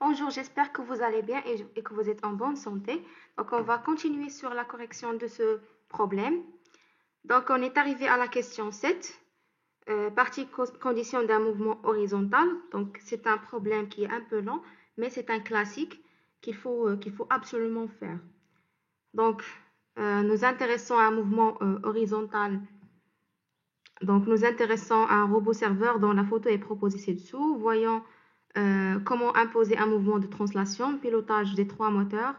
Bonjour, j'espère que vous allez bien et que vous êtes en bonne santé. Donc, on va continuer sur la correction de ce problème. Donc, on est arrivé à la question 7, partie condition d'un mouvement horizontal. Donc, c'est un problème qui est un peu long, mais c'est un classique qu'il faut absolument faire. Donc, nous intéressons à un mouvement horizontal. Donc, nous intéressons à un robot serveur dont la photo est proposée ci-dessous. Voyons comment imposer un mouvement de translation, pilotage des trois moteurs,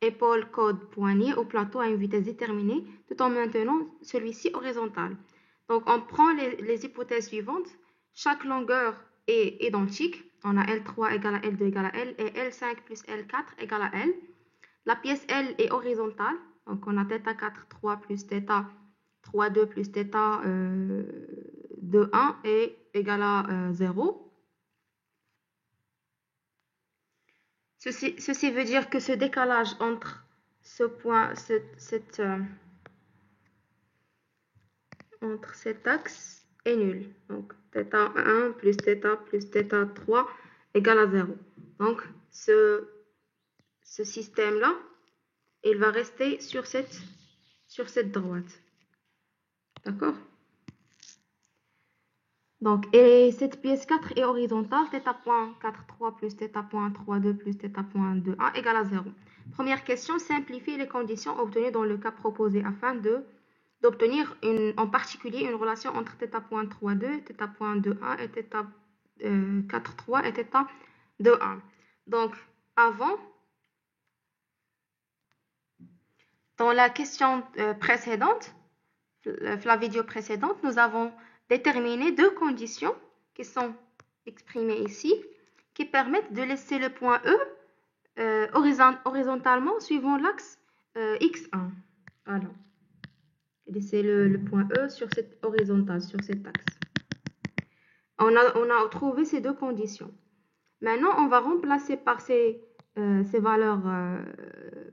épaule, coude, poignet au plateau à une vitesse déterminée, tout en maintenant celui-ci horizontal. Donc, on prend les hypothèses suivantes. Chaque longueur est identique. On a L3 égale à L2 égale à L et L5 plus L4 égale à L. La pièce L est horizontale. Donc, on a θ 4, 3 plus θ 3, 2 plus θ 2, 1 est égal à 0. Ceci veut dire que ce décalage entre ce point, entre cet axe est nul. Donc, θ1 plus θ3 égale à 0. Donc, ce système-là, il va rester sur cette droite. D'accord? Donc, et cette pièce 4 est horizontale, θ.43 plus θ.32 plus θ.21 égale à 0. Première question, simplifier les conditions obtenues dans le cas proposé afin d'obtenir en particulier une relation entre θ.32, θ.21 et θ.43 et θ.21. Donc, avant, dans la question précédente, la vidéo précédente, nous avons déterminé deux conditions qui sont exprimées ici, qui permettent de laisser le point E horizontalement suivant l'axe X1. Voilà. Laisser le point E sur cette horizontale, sur cet axe. On a trouvé ces deux conditions. Maintenant, on va remplacer par ces valeurs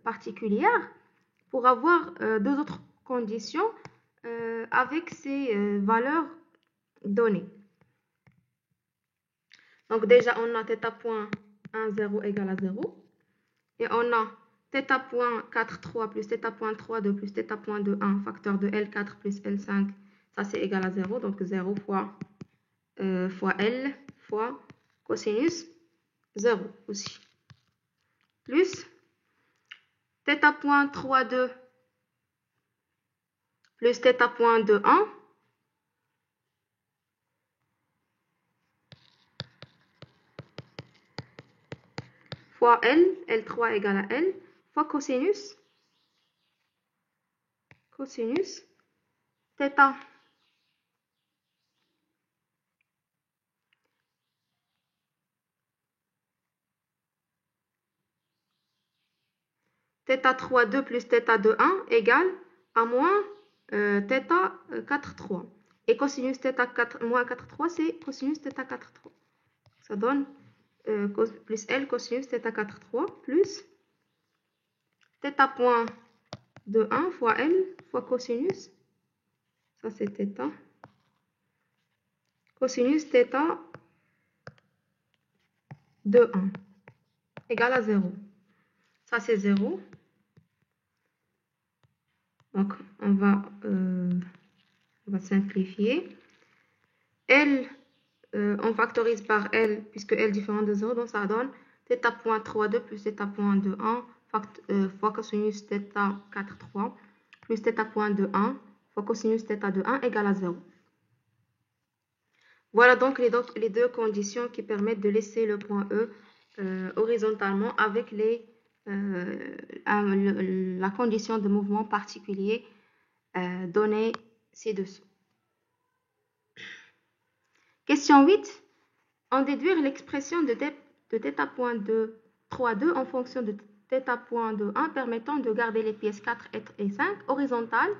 particulières pour avoir deux autres conditions avec ces valeurs données. Donc déjà, on a θ.1, 0 égale à 0. Et on a θ.43 plus θ.32 plus θ.21 facteur de L4 plus L5. Ça, c'est égal à 0. Donc 0 fois L fois cosinus 0 aussi. Plus θ.32 plus θ.21 fois L, L3 égale à L, fois cosinus θ. θ3,2 plus θ2,1 égale à moins θ4,3. Et cosinus θ4, moins 4,3, c'est cosinus θ4,3. Ça donne plus L cosinus θ4,3 plus θ.2,1 fois L fois cosinus. Ça, c'est θ. Cosinus θ2,1 égale à 0. Ça, c'est 0. Donc, on va simplifier. L, on factorise par L, puisque L est différent de 0, donc ça donne θ.32 plus θ.21 fois cosinus θ4,3 plus θ.21 fois cosinus θ2,1 égale à 0. Voilà donc les deux conditions qui permettent de laisser le point E horizontalement avec la condition de mouvement particulier donnée ci-dessous. Question 8. En déduire l'expression de θ.3,2 en fonction de θ.21 permettant de garder les pièces 4 et 5 horizontales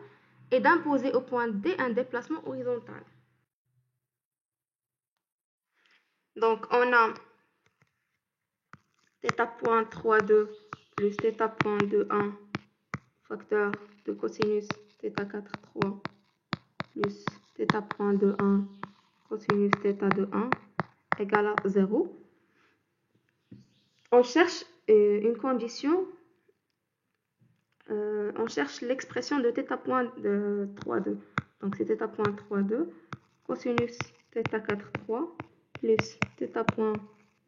et d'imposer au point D un déplacement horizontal. Donc, on a θ.32 plus θ.21 facteur de cosinus θ4,3 plus θ.21 cosinus θ2,1 égale à 0. On cherche une condition, on cherche l'expression de θ point de 3,2. Donc c'est θ point 3,2 cosinus θ 4,3 plus θ point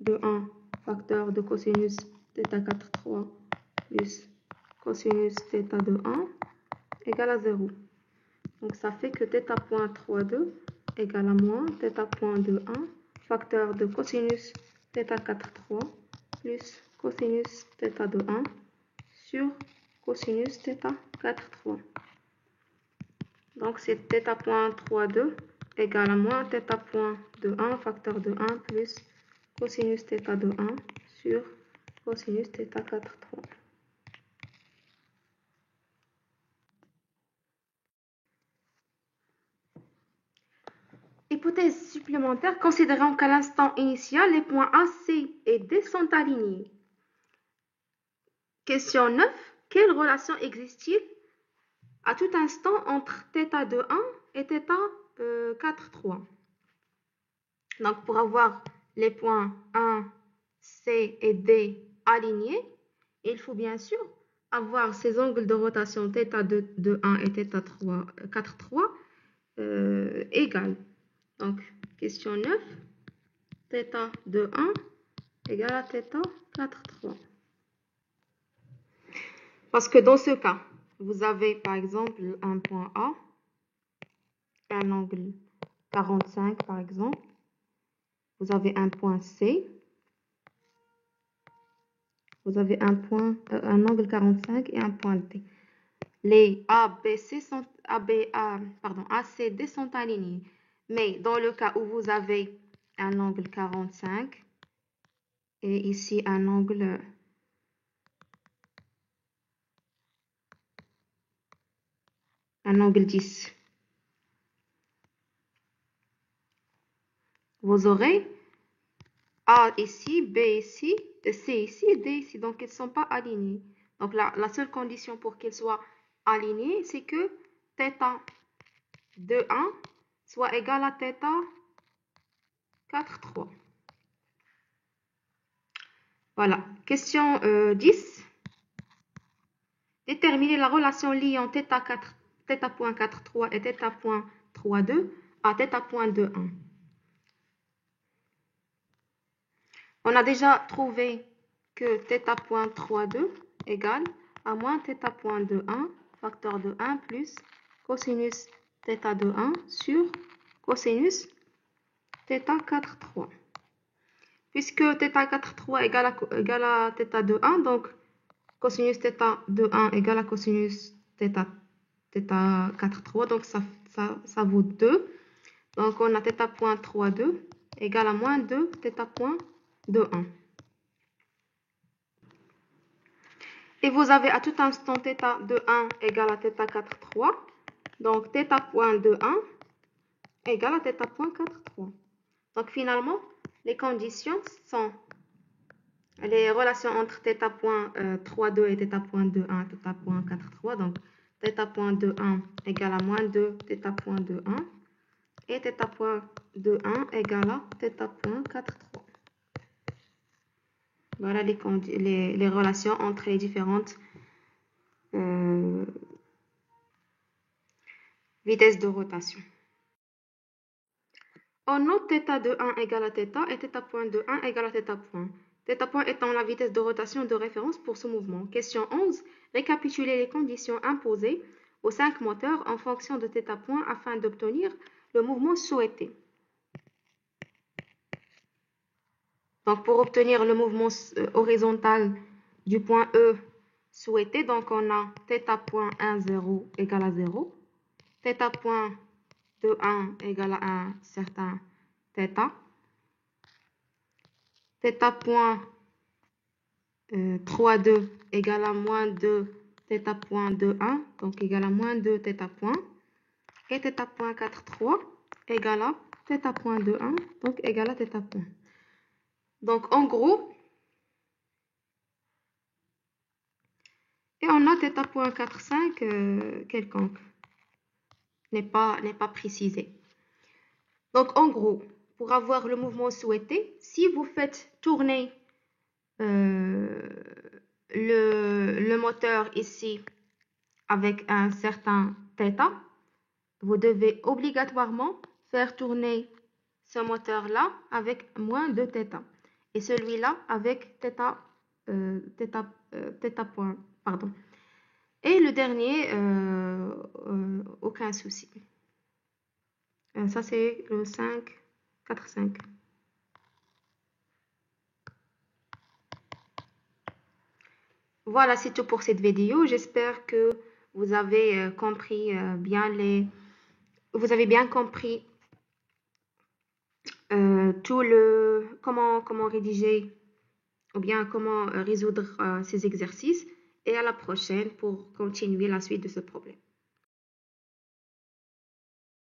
de 1 facteur de cosinus θ 4,3 plus cosinus θ de 1 égale à 0. Donc ça fait que θ point 3,2 égale à moins θ point de 1 facteur de cosinus θ 4,3 plus cosinus θ de 1 sur cosinus θ 4,3. Donc c'est θ point 3,2 égale à moins θ point de 1 facteur de 1 plus cosinus θ de 1 sur cosinus θ 4,3. Hypothèse supplémentaire, considérant qu'à l'instant initial, les points A, C et D sont alignés. Question 9. Quelle relation existe-t-il à tout instant entre θ de 1 et θ 4,3? Donc, pour avoir les points 1, C et D alignés, il faut bien sûr avoir ces angles de rotation θ de 1 et θ 4,3 égales. Donc, question 9, θ de 1 égale à θ 4,3. Parce que dans ce cas, vous avez par exemple un point A, un angle 45 par exemple. Vous avez un point C. Vous avez un angle 45 et un point D. Les AC, D sont alignés. Mais dans le cas où vous avez un angle 45 et ici un angle un angle 10. Vous aurez A ici, B ici, C ici et D ici. Donc, ils ne sont pas alignés. Donc, la seule condition pour qu'ils soient alignés, c'est que θ de 1 soit égal à θ 4,3. Voilà. Question 10. Déterminer la relation liant θ point 4,3 et θ point 3,2 à θ point 2,1. On a déjà trouvé que θ point 3,2 égale à moins θ point 2,1 facteur de 1 plus cosinus θ de 1 sur cosinus θ 4,3. Puisque θ 4,3 égale à θ de 1, donc cosinus θ de 1 égale à cosinus θ 4,3, donc ça vaut 2. Donc on a θ point 3,2 égale à moins 2 θ point 2,1. Et vous avez à tout instant θ de 1 égale à θ 4,3. Donc θ point de 1 égale à θ point 4,3. Donc finalement, les conditions sont les relations entre θ point 3,2 et θ point 2,1 et θ point 4,3. Donc θ point 2,1 égale à moins 2 θ point 2,1 et θ point 2,1 égale à θ point 4,3. Voilà les relations entre les différentes vitesses de rotation. On note θ de 1 égale à θ et θ point de 1 égale à θ point. Θ point étant la vitesse de rotation de référence pour ce mouvement. Question 11. Récapituler les conditions imposées aux 5 moteurs en fonction de θ point afin d'obtenir le mouvement souhaité. Donc pour obtenir le mouvement horizontal du point E souhaité, donc on a θ point 1, 0 égale à 0, θ point de 1 égale à un certain θ, θ point 3,2 égale à moins 2 θ point de 1, donc égale à moins 2 θ point, et θ point 4,3 égale à θ point de 1, donc égale à θ point. Donc en gros, et on a θ point 4,5 quelconque, n'est pas précisé. Donc en gros, pour avoir le mouvement souhaité, si vous faites tourner le moteur ici avec un certain θ, vous devez obligatoirement faire tourner ce moteur-là avec moins de θ. Et celui-là avec θ point, pardon. Et le dernier, aucun souci. Ça, c'est le 5, 4, 5. Voilà, c'est tout pour cette vidéo. J'espère que vous avez compris vous avez bien compris comment rédiger ou bien comment résoudre ces exercices. Et à la prochaine pour continuer la suite de ce problème.